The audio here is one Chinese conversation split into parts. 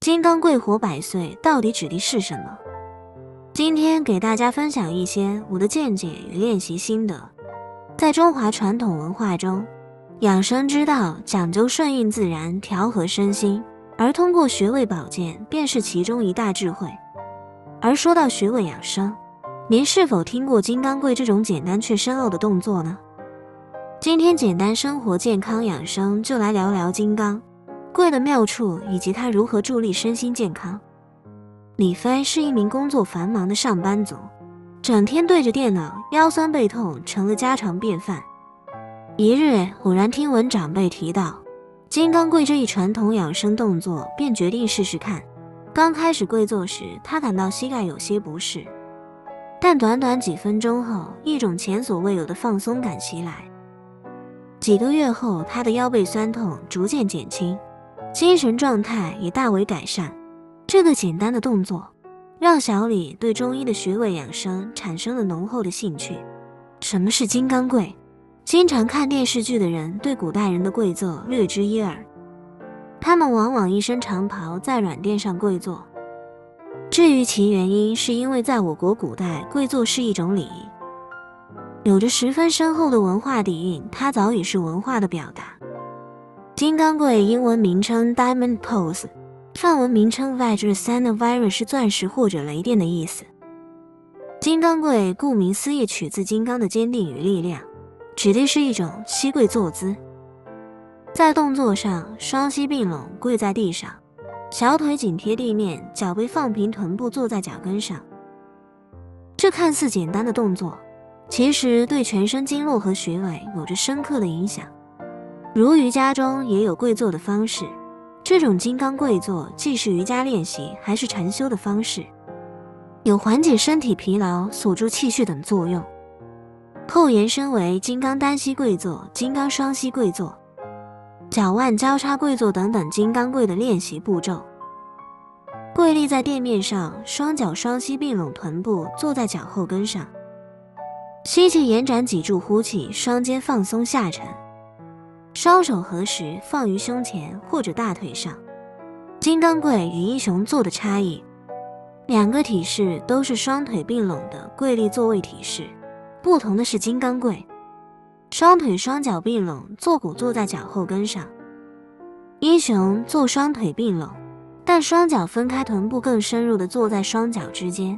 金刚桂活100岁到底指的是什么？今天给大家分享一些我的见解与练习心得。在中华传统文化中，养生之道讲究顺应自然，调和身心，而通过穴位保健便是其中一大智慧。而说到穴位养生，您是否听过金刚跪这种简单却深奥的动作呢？今天简单生活健康养生就来聊聊金刚跪的妙处以及它如何助力身心健康。李飞是一名工作繁忙的上班族，整天对着电脑，腰酸背痛成了家常便饭。一日偶然听闻长辈提到金刚跪这一传统养生动作，便决定试试看。刚开始跪坐时，他感到膝盖有些不适，但短短几分钟后，一种前所未有的放松感袭来。几个月后，他的腰背酸痛逐渐减轻，精神状态也大为改善。这个简单的动作让小李对中医的穴位养生产生了浓厚的兴趣。什么是金刚跪？经常看电视剧的人对古代人的跪坐略知一二，他们往往一身长袍在软垫上跪坐。至于其原因，是因为在我国古代，跪坐是一种礼仪，有着十分深厚的文化底蕴，它早已是文化的表达。金刚跪英文名称 Diamond Pose， 梵文名称 Vajrasana， 是钻石或者雷电的意思。金刚跪顾名思义，取自金刚的坚定与力量，指的是一种膝跪坐姿。在动作上，双膝并拢跪在地上，小腿紧贴地面，脚背放平，臀部坐在脚跟上。这看似简单的动作，其实对全身经络和穴位有着深刻的影响。如瑜伽中也有跪坐的方式，这种金刚跪坐既是瑜伽练习，还是禅修的方式，有缓解身体疲劳、锁住气血等作用。后延伸为金刚单膝跪坐、金刚双膝跪坐、脚腕交叉跪坐等等金刚跪的练习步骤。跪立在垫面上，双脚双膝并拢，臀部坐在脚后跟上，吸气延展脊柱，呼气，双肩放松下沉，双手合十放于胸前或者大腿上。金刚跪与英雄坐的差异，两个体式都是双腿并拢的跪立坐位体式，不同的是金刚跪双腿双脚并拢，坐骨坐在脚后跟上；英雄坐双腿并拢，但双脚分开，臀部更深入地坐在双脚之间。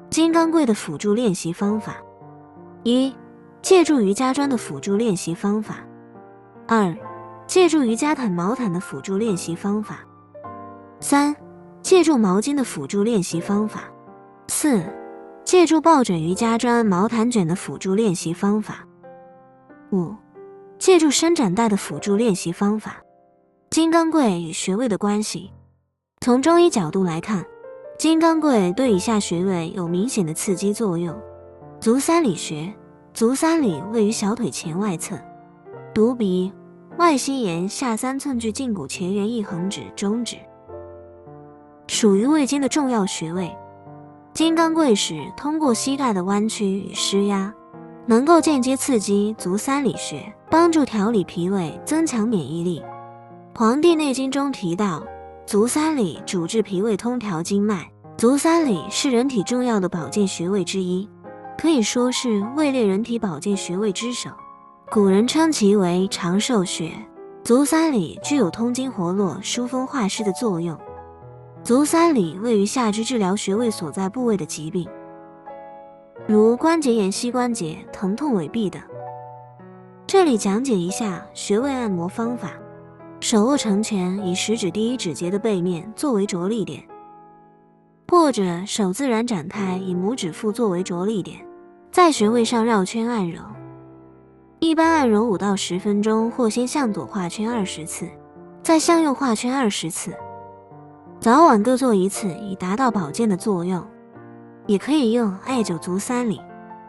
金刚跪的辅助练习方法：一、借助瑜伽砖的辅助练习方法；二、借助瑜伽毯毛毯的辅助练习方法；三、借助毛巾的辅助练习方法；四、借助抱枕瑜伽砖毛毯卷的辅助练习方法；五、借助伸展带的辅助练习方法。金刚跪与穴位的关系，从中医角度来看，金刚跪对以下穴位有明显的刺激作用：足三里穴，足三里位于小腿前外侧，犊鼻、外膝沿下3寸距胫骨前缘一横指、中指，属于胃经的重要穴位。金刚跪时，通过膝盖的弯曲与施压，能够间接刺激足三里穴，帮助调理脾胃，增强免疫力。《黄帝内经》中提到，足三里主治脾胃，通调经脉。足三里是人体重要的保健穴位之一，可以说是位列人体保健穴位之首。古人称其为长寿穴。足三里具有通经活络、疏风化湿的作用。足三里位于下肢治疗穴位所在部位的疾病，如关节炎、膝关节疼痛、痿痹等。这里讲解一下穴位按摩方法：手握成拳，以食指第一指节的背面作为着力点，或者手自然展开，以拇指腹作为着力点，在穴位上绕圈按揉。一般按揉5到10分钟，或先向左画圈20次，再向右画圈20次，早晚各做1次，以达到保健的作用。也可以用艾灸足三里，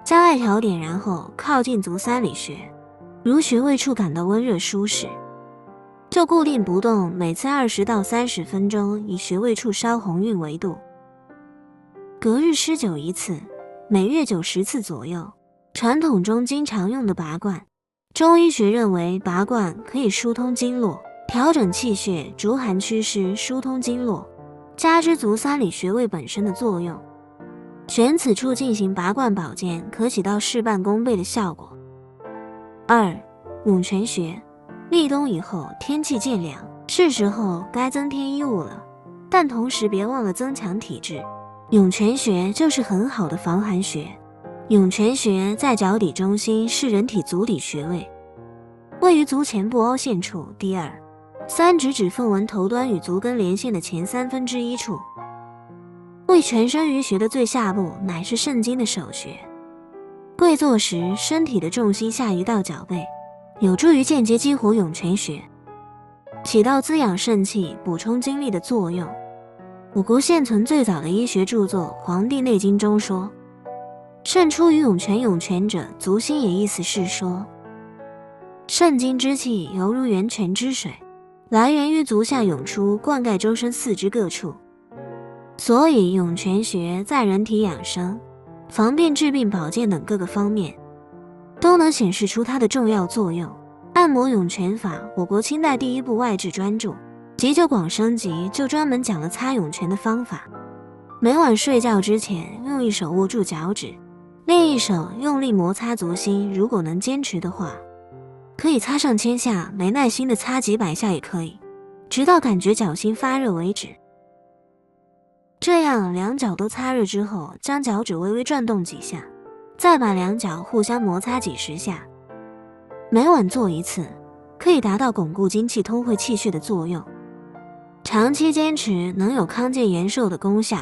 将艾条点燃后靠近足三里穴，如穴位处感到温热舒适，就固定不动，每次20到30分钟，以穴位处烧红晕为度。隔日施灸1次，每月灸10次左右。传统中经常用的拔罐，中医学认为拔罐可以疏通经络，调整气血，逐寒祛湿，疏通经络，加之足三里穴位本身的作用，选此处进行拔罐保健，可起到事半功倍的效果。2. 涌泉穴。立冬以后，天气渐凉，是时候该增添衣物了，但同时别忘了增强体质。涌泉穴就是很好的防寒穴。涌泉穴在脚底中心，是人体足底穴位，位于足前部凹陷处第2、3指指缝纹头端与足跟连线的前1/3处，位全身淤穴的最下部，乃是肾经的首穴。跪坐时，身体的重心下移到脚背，有助于间接激活涌泉穴，起到滋养肾气、补充精力的作用。我国现存最早的医学著作《黄帝内经》中说：“肾出于涌泉，涌泉者，足心也。”意思是说，肾经之气犹如源泉之水，来源于足下涌出，灌溉周身四肢各处。所以涌泉穴在人体养生、防病治病、保健等各个方面，都能显示出它的重要作用。按摩涌泉法，我国清代第一部外治专著《急救广生集》就专门讲了擦涌泉的方法。每晚睡觉之前，用一手握住脚趾，另一手用力摩擦足心，如果能坚持的话，可以擦上千下，没耐心的擦几百下也可以，直到感觉脚心发热为止。这样两脚都擦热之后，将脚趾微微转动几下，再把两脚互相摩擦几十下。每晚做一次，可以达到巩固精气、通会气血的作用。长期坚持能有康健延寿的功效。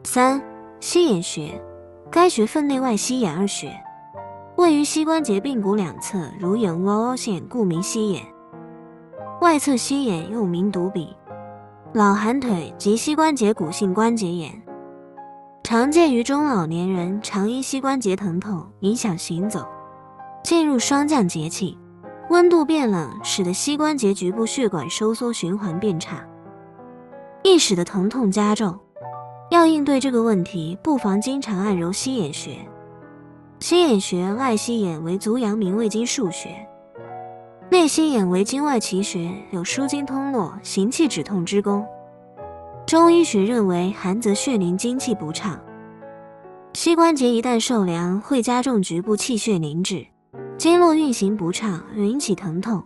3. 膝眼穴。该穴分内外膝眼2穴，位于膝关节髌骨两侧，如眼窝凹陷，故名膝眼。外侧膝眼又名犊臂，老寒腿及膝关节骨性关节炎，常见于中老年人，常因膝关节疼痛影响行走。进入霜降节气，温度变冷，使得膝关节局部血管收缩，循环变差，易使得疼痛加重。要应对这个问题，不妨经常按揉膝眼穴。膝眼穴外膝眼为足阳明胃经腧穴，内膝眼为经外奇穴，有疏经通络、行气止痛之功。中医学认为寒则血凝，精气不畅，膝关节一旦受凉，会加重局部气血凝滞，经络运行不畅，引起疼痛。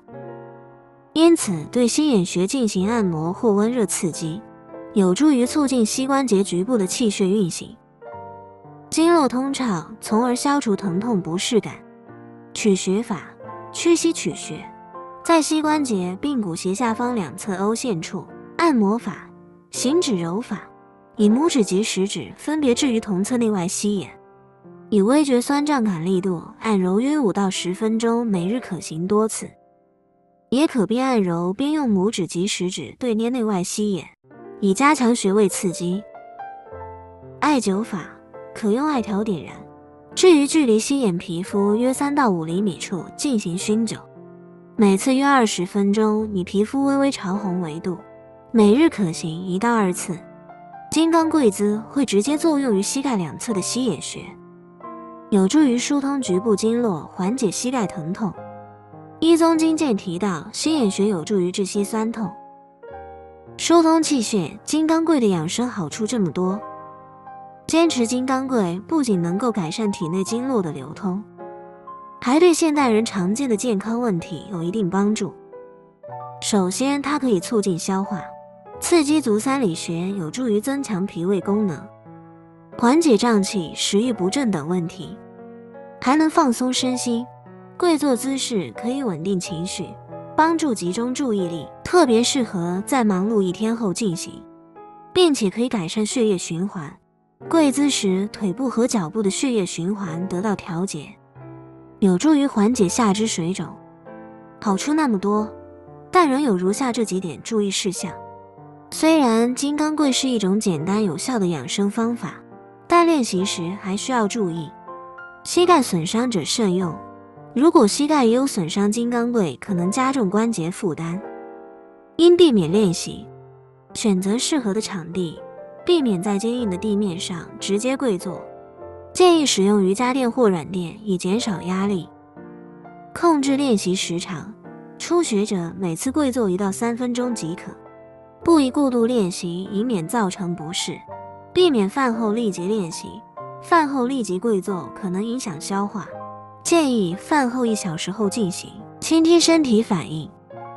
因此对膝眼穴进行按摩或温热刺激，有助于促进膝关节局部的气血运行，经络通畅，从而消除疼痛不适感。取穴法：屈膝取穴，在膝关节髌骨斜下方两侧凹陷处。按摩法：行指揉法，以拇指及食指分别置于同侧内外膝眼，以微觉酸胀感力度按揉约5到10分钟，每日可行多次。也可边按揉边用拇指及食指对捏内外膝眼，以加强穴位刺激。艾灸法：可用艾条点燃，置于距离膝眼皮肤约3到5厘米处进行熏灸，每次约20分钟，以皮肤微微潮红为度，每日可行1到2次。金刚跪姿会直接作用于膝盖两侧的膝眼穴，有助于疏通局部经络，缓解膝盖疼痛。医宗经鉴提到，膝眼穴有助于治膝酸痛，疏通气血。金刚跪的养生好处这么多，坚持金刚跪不仅能够改善体内经络的流通，还对现代人常见的健康问题有一定帮助。首先，它可以促进消化，刺激足三里穴，有助于增强脾胃功能，缓解胀气、食欲不振等问题，还能放松身心。跪坐姿势可以稳定情绪，帮助集中注意力，特别适合在忙碌一天后进行，并且可以改善血液循环。跪姿时，腿部和脚部的血液循环得到调节，有助于缓解下肢水肿。好处那么多，但仍有如下这几点注意事项。虽然金刚跪是一种简单有效的养生方法，但练习时还需要注意，膝盖损伤者慎用。如果膝盖也有损伤，金刚跪可能加重关节负担，应避免练习。选择适合的场地，避免在坚硬的地面上直接跪坐，建议使用瑜伽垫或软垫以减少压力。控制练习时长，初学者每次跪坐1到3分钟即可，不宜过度练习，以免造成不适。避免饭后立即练习，饭后立即跪坐可能影响消化，建议饭后1小时后进行。倾听身体反应，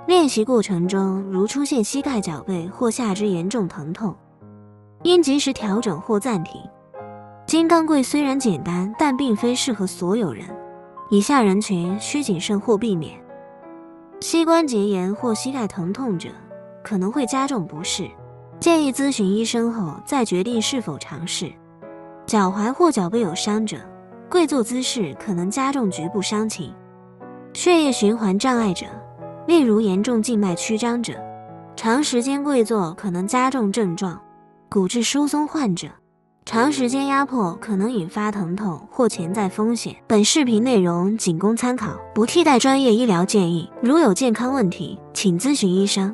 练习过程中如出现膝盖、脚背或下肢严重疼痛，应及时调整或暂停。金刚跪虽然简单，但并非适合所有人，以下人群需谨慎或避免。膝关节炎或膝盖疼痛者可能会加重不适，建议咨询医生后再决定是否尝试。脚踝或脚背有伤者，跪坐姿势可能加重局部伤情。血液循环障碍者，例如严重静脉曲张者，长时间跪坐可能加重症状。骨质疏松患者，长时间压迫可能引发疼痛或潜在风险。本视频内容仅供参考，不替代专业医疗建议。如有健康问题，请咨询医生。